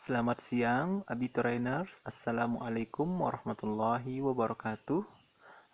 Selamat siang, Abiturainers. Assalamualaikum warahmatullahi wabarakatuh.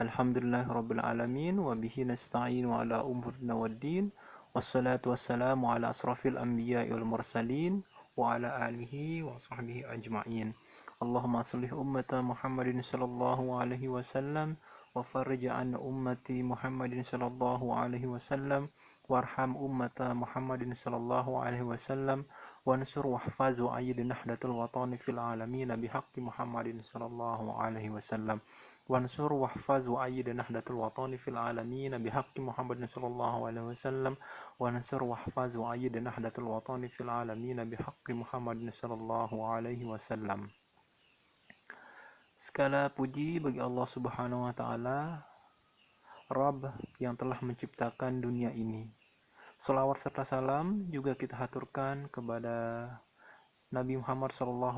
Alhamdulillahirabbil alamin wa bihi nasta'inu ala umurina waddin. Wassalatu wassalamu ala asrafil anbiya'i wal mursalin wa ala alihi wa sahbihi ajma'in. Allahumma sallih ummata Muhammadin sallallahu alaihi wasallam wa farrij an ummati Muhammadin sallallahu alaihi wasallam warham ummata Muhammadin sallallahu alaihi wasallam wansur wahfaz wa ayyid nahdatul watani fil alamin bihaqqi Muhammadin sallallahu alaihi wasallam wansur wahfaz wa ayyid nahdatul watani fil alamin bihaqqi Muhammadin sallallahu alaihi wasallam wansur wahfaz wa ayyid nahdatul watani fil alamin bihaqqi Muhammadin sallallahu alaihi wasallam. Segala puji bagi Allah Subhanahu wa taala, Rabb yang telah menciptakan dunia ini. Salawat serta salam juga kita haturkan kepada Nabi Muhammad SAW,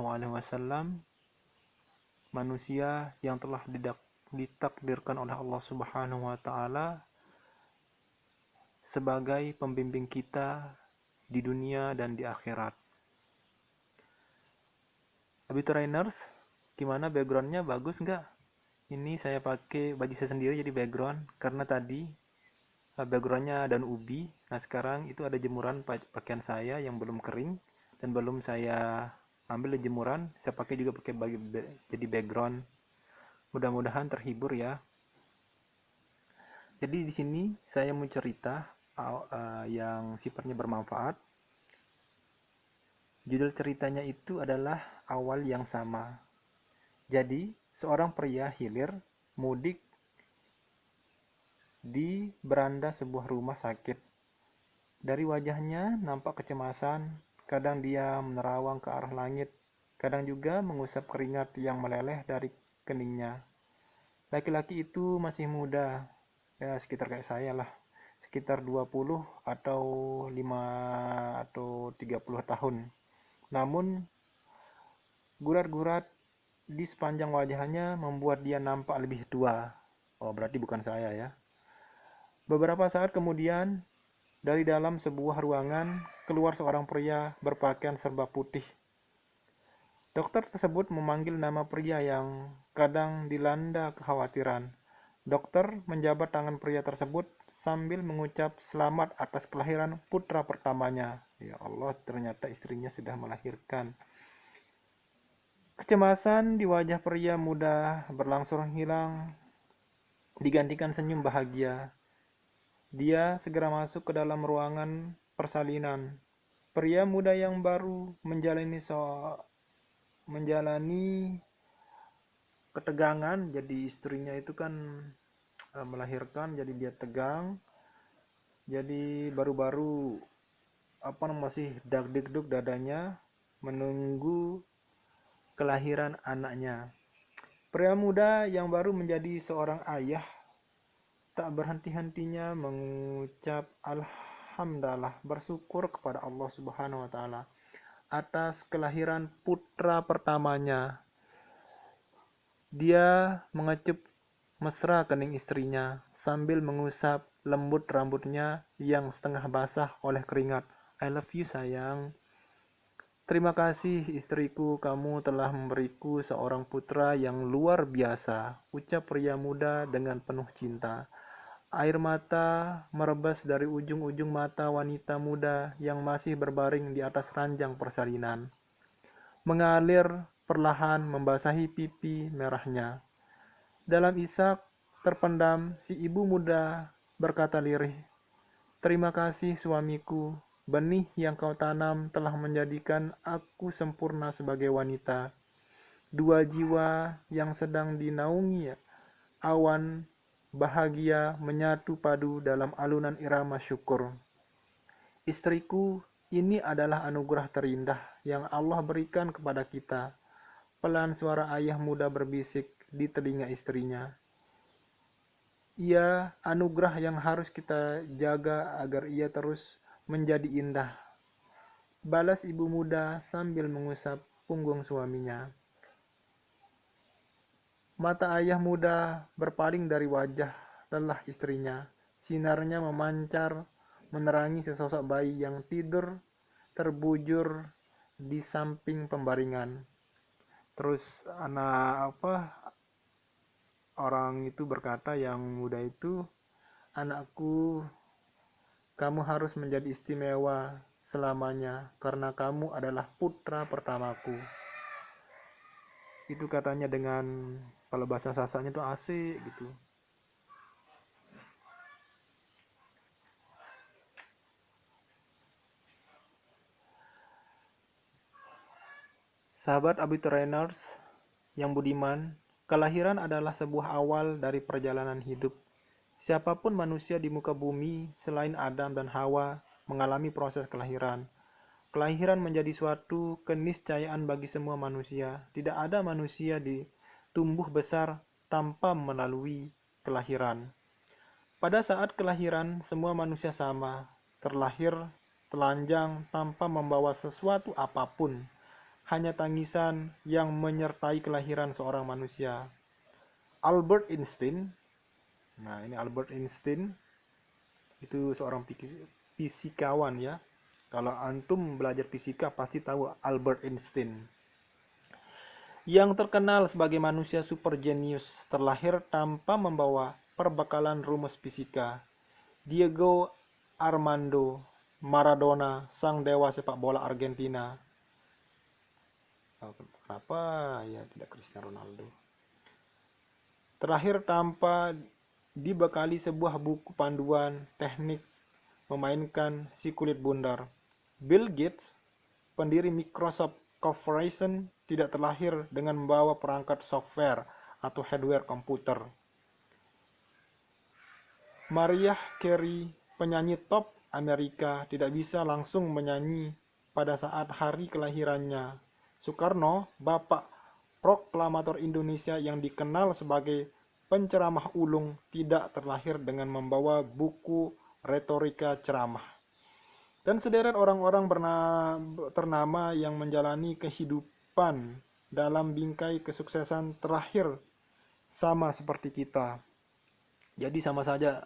manusia yang telah ditakdirkan oleh Allah Subhanahu wa taala sebagai pembimbing kita di dunia dan di akhirat. Abiturainers, gimana backgroundnya, bagus nggak? Ini saya pakai baju saya sendiri jadi background karena tadi backgroundnya daun ubi. Nah sekarang itu ada jemuran pakaian saya yang belum kering dan belum saya ambil di jemuran. Saya pakai juga pakai jadi background. Mudah-mudahan terhibur ya. Jadi di sini saya mau cerita yang sifatnya bermanfaat. Judul ceritanya itu adalah Awal yang Sama. Jadi seorang pria hilir mudik di beranda sebuah rumah sakit. Dari wajahnya nampak kecemasan, kadang dia menerawang ke arah langit, kadang juga mengusap keringat yang meleleh dari keningnya. Laki-laki itu masih muda, ya sekitar kayak saya lah, sekitar 20 atau 5 atau 30 tahun. Namun, gurat-gurat di sepanjang wajahnya membuat dia nampak lebih tua. Oh, berarti bukan saya ya. Beberapa saat kemudian, dari dalam sebuah ruangan, keluar seorang pria berpakaian serba putih. Dokter tersebut memanggil nama pria yang kadang dilanda kekhawatiran. Dokter menjabat tangan pria tersebut sambil mengucap selamat atas kelahiran putra pertamanya. Ya Allah, ternyata istrinya sudah melahirkan. Kecemasan di wajah pria muda berlangsung hilang, digantikan senyum bahagia. Dia segera masuk ke dalam ruangan persalinan. Pria muda yang baru menjalani ketegangan, jadi istrinya itu kan melahirkan, jadi dia tegang. Jadi baru-baru masih dag-dig-dug dadanya menunggu kelahiran anaknya. Pria muda yang baru menjadi seorang ayah tak berhenti-hentinya mengucap alhamdulillah, bersyukur kepada Allah Subhanahu wa taala atas kelahiran putra pertamanya. Dia mengecup mesra kening istrinya sambil mengusap lembut rambutnya yang setengah basah oleh keringat. I love you sayang. Terima kasih istriku, kamu telah memberiku seorang putra yang luar biasa, ucap pria muda dengan penuh cinta. Air mata merebas dari ujung-ujung mata wanita muda yang masih berbaring di atas ranjang persalinan, mengalir perlahan membasahi pipi merahnya. Dalam isak terpendam, si ibu muda berkata lirih, "Terima kasih suamiku, benih yang kau tanam telah menjadikan aku sempurna sebagai wanita." Dua jiwa yang sedang dinaungi awan bahagia menyatu padu dalam alunan irama syukur. Istriku, ini adalah anugerah terindah yang Allah berikan kepada kita. Pelan suara ayah muda berbisik di telinga istrinya. Ia anugerah yang harus kita jaga agar ia terus menjadi indah. Balas ibu muda sambil mengusap punggung suaminya. Mata ayah muda berpaling dari wajah lelah istrinya. Sinarnya memancar menerangi sesosok bayi yang tidur terbujur di samping pembaringan. Terus orang itu berkata, yang muda itu, "Anakku, kamu harus menjadi istimewa selamanya karena kamu adalah putra pertamaku." Itu katanya dengan, kalau bahasa Sasanya itu asik gitu. Sahabat Abiturainers yang budiman, kelahiran adalah sebuah awal dari perjalanan hidup. Siapapun manusia di muka bumi selain Adam dan Hawa mengalami proses kelahiran. Kelahiran menjadi suatu keniscayaan bagi semua manusia. Tidak ada manusia tumbuh besar tanpa melalui kelahiran. Pada saat kelahiran, semua manusia sama, terlahir telanjang tanpa membawa sesuatu apapun. Hanya tangisan yang menyertai kelahiran seorang manusia. Albert Einstein, Albert Einstein itu seorang fisikawan ya. Kalau antum belajar fisika pasti tahu Albert Einstein. Yang terkenal sebagai manusia super jenius, terlahir tanpa membawa perbekalan rumus fisika. Diego Armando Maradona, sang dewa sepak bola Argentina. Kenapa ya tidak Cristiano Ronaldo? Terakhir tanpa dibekali sebuah buku panduan teknik memainkan si kulit bundar. Bill Gates, pendiri Microsoft Corporation, tidak terlahir dengan membawa perangkat software atau hardware komputer. Mariah Carey, penyanyi top Amerika, tidak bisa langsung menyanyi pada saat hari kelahirannya. Soekarno, bapak proklamator Indonesia yang dikenal sebagai penceramah ulung, tidak terlahir dengan membawa buku retorika ceramah. Dan sederet orang-orang ternama yang menjalani kehidupan dalam bingkai kesuksesan terlahir sama seperti kita. Jadi sama saja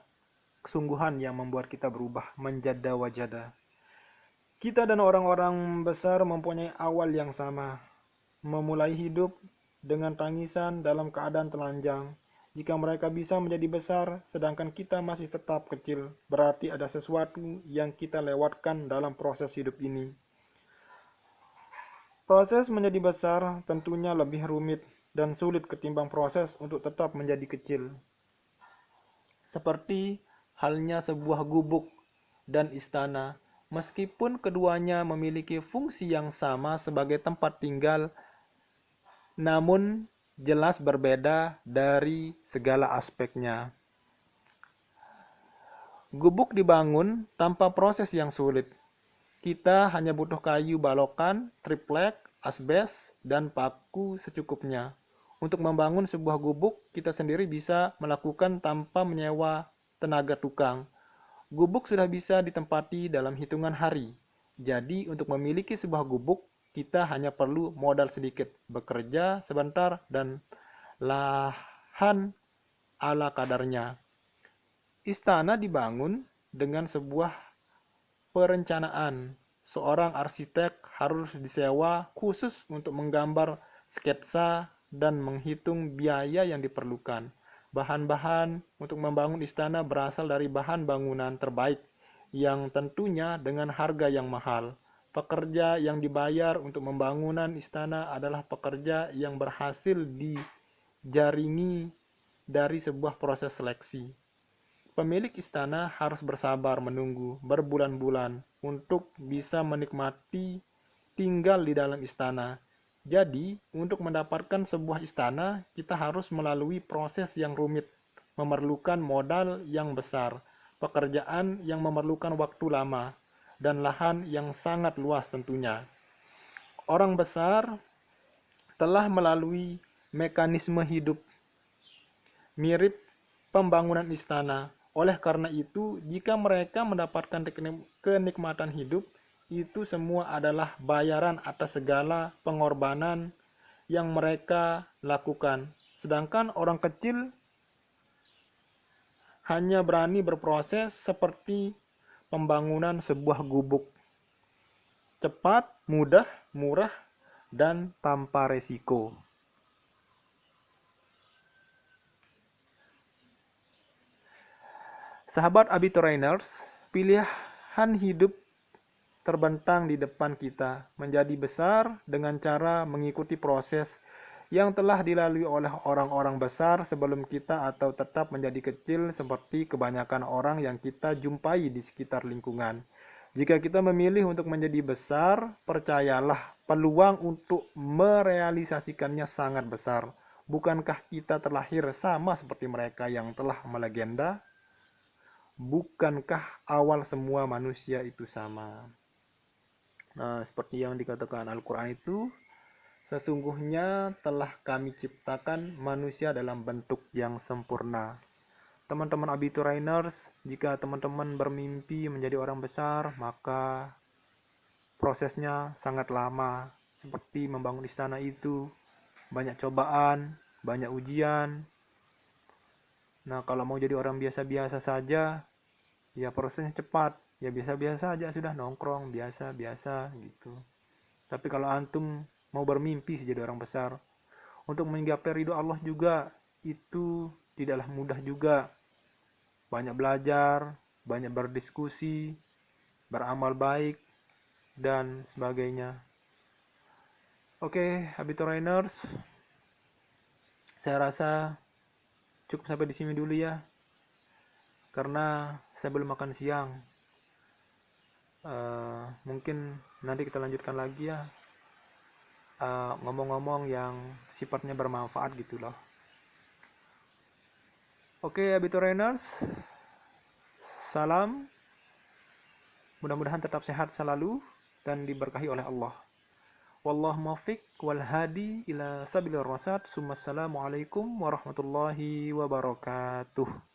kesungguhan yang membuat kita berubah menjada wajada. Kita dan orang-orang besar mempunyai awal yang sama, memulai hidup dengan tangisan dalam keadaan telanjang. Jika mereka bisa menjadi besar, sedangkan kita masih tetap kecil, berarti ada sesuatu yang kita lewatkan dalam proses hidup ini. Proses menjadi besar tentunya lebih rumit dan sulit ketimbang proses untuk tetap menjadi kecil. Seperti halnya sebuah gubuk dan istana, meskipun keduanya memiliki fungsi yang sama sebagai tempat tinggal, namun jelas berbeda dari segala aspeknya. Gubuk dibangun tanpa proses yang sulit. Kita hanya butuh kayu balokan, triplek, asbes, dan paku secukupnya. Untuk membangun sebuah gubuk, kita sendiri bisa melakukan tanpa menyewa tenaga tukang. Gubuk sudah bisa ditempati dalam hitungan hari. Jadi untuk memiliki sebuah gubuk, kita hanya perlu modal sedikit, bekerja sebentar, dan lahan ala kadarnya. Istana dibangun dengan sebuah perencanaan. Seorang arsitek harus disewa khusus untuk menggambar sketsa dan menghitung biaya yang diperlukan. Bahan-bahan untuk membangun istana berasal dari bahan bangunan terbaik yang tentunya dengan harga yang mahal. Pekerja yang dibayar untuk pembangunan istana adalah pekerja yang berhasil dijaringi dari sebuah proses seleksi. Pemilik istana harus bersabar menunggu berbulan-bulan untuk bisa menikmati tinggal di dalam istana. Jadi, untuk mendapatkan sebuah istana, kita harus melalui proses yang rumit, memerlukan modal yang besar, pekerjaan yang memerlukan waktu lama, dan lahan yang sangat luas tentunya. Orang besar telah melalui mekanisme hidup mirip pembangunan istana. Oleh karena itu, jika mereka mendapatkan kenikmatan hidup, itu semua adalah bayaran atas segala pengorbanan yang mereka lakukan. Sedangkan orang kecil hanya berani berproses seperti pembangunan sebuah gubuk. Cepat, mudah, murah, dan tanpa resiko. Sahabat Abiturainers, pilihan hidup terbentang di depan kita, menjadi besar dengan cara mengikuti proses yang telah dilalui oleh orang-orang besar sebelum kita, atau tetap menjadi kecil seperti kebanyakan orang yang kita jumpai di sekitar lingkungan. Jika kita memilih untuk menjadi besar, percayalah peluang untuk merealisasikannya sangat besar. Bukankah kita terlahir sama seperti mereka yang telah melegenda? Bukankah awal semua manusia itu sama? Nah, seperti yang dikatakan Al-Quran itu, sesungguhnya telah kami ciptakan manusia dalam bentuk yang sempurna. Teman-teman Abiturainers, jika teman-teman bermimpi menjadi orang besar, maka prosesnya sangat lama. Seperti membangun istana itu, banyak cobaan, banyak ujian. Nah, kalau mau jadi orang biasa-biasa saja, ya prosesnya cepat. Ya biasa-biasa aja sudah, nongkrong biasa-biasa gitu. Tapi kalau antum mau bermimpi jadi orang besar, untuk menggapai ridho Allah juga itu tidaklah mudah juga. Banyak belajar, banyak berdiskusi, beramal baik, dan sebagainya. Oke, Abiturainers, saya rasa cukup sampai di sini dulu ya, karena saya belum makan siang. Mungkin nanti kita lanjutkan lagi ya, ngomong-ngomong yang sifatnya bermanfaat gitu loh. Oke, Abiturainers, salam, mudah-mudahan tetap sehat selalu dan diberkahi oleh Allah. Wallahu muwaffiq wal hadi ila sabilir rasyad. Assalamualaikum warahmatullahi wabarakatuh.